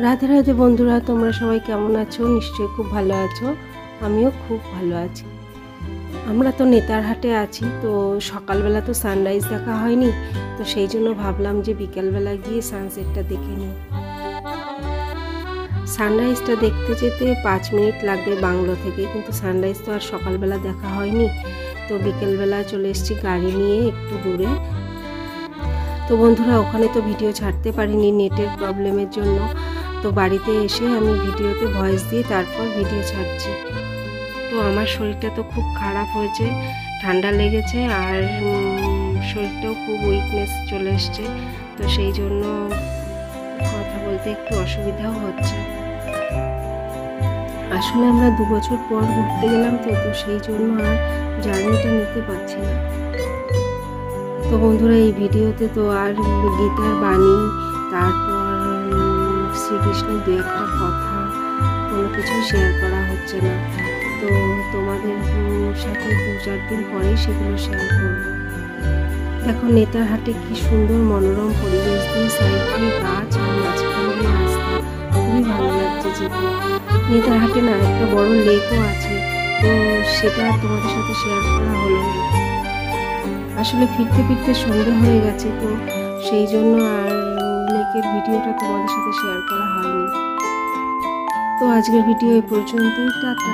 রাধে রাধে বন্ধুরা, তোমরা সবাই কেমন আছো? নিশ্চয়ই খুব ভালো আছো। আমিও খুব ভালো আছি। আমরা তো নেতারহাটে আছি, তো সকালবেলা তো সানরাইজ দেখা হয়নি, তো সেই জন্য ভাবলাম যে বিকেলবেলা গিয়ে সানসেটটা দেখে নিই। সানরাইজটা দেখতে যেতে 5 মিনিট লাগবে বাংলো থেকে, কিন্তু সানরাইজ তো আর সকালবেলা দেখা হয়নি, তো বিকেলবেলা চলে এসেছি গাড়ি নিয়ে একটু দূরে। তো বন্ধুরা, ওখানে তো ভিডিও ছাড়তে পারিনি নেটের প্রবলেমের জন্য, তো বাড়িতে এসে আমি ভিডিওতে ভয়েস দিয়ে তারপর ভিডিও ছাড়ছি। তো আমার শরীরটা তো খুব খারাপ হয়েছে, ঠান্ডা লেগেছে, আর শরীরটাও খুব উইকনেস চলে এসছে, তো সেই জন্য কথা বলতে একটু অসুবিধাও হচ্ছে। আসলে আমরা 2 বছর পর ঘুরতে গেলাম, তো সেই জন্য আর জার্নিটা নিতে পারছি না। তো বন্ধুরা, এই ভিডিওতে তো আর গীতার বাণী, তারপর শ্রীকৃষ্ণের দু একটা কথা কোনো কিছু শেয়ার করা হচ্ছে না, তো তোমাদের সাথে 2-4 দিন পরেই সেগুলো শেয়ার করবো। দেখো নেতারহাটে কি সুন্দর মনোরম পরিবেশ দিয়ে, সাইড দিয়ে গাছ আর মাঝখান দিয়ে রাস্তা, খুবই ভালো লাগছে যেতে। নেতারহাটে না একটা বড় লেকও আছে, তো সেটা তোমাদের সাথে শেয়ার করা হলো না। আসলে ফিরতে ফিরতে সন্ধ্যা হয়ে গেছে, তো সেই জন্য আর লেকের ভিডিওটা তোমাদের সাথে শেয়ার করা হয়নি। তো আজকের ভিডিও এই পর্যন্তই, টাটা।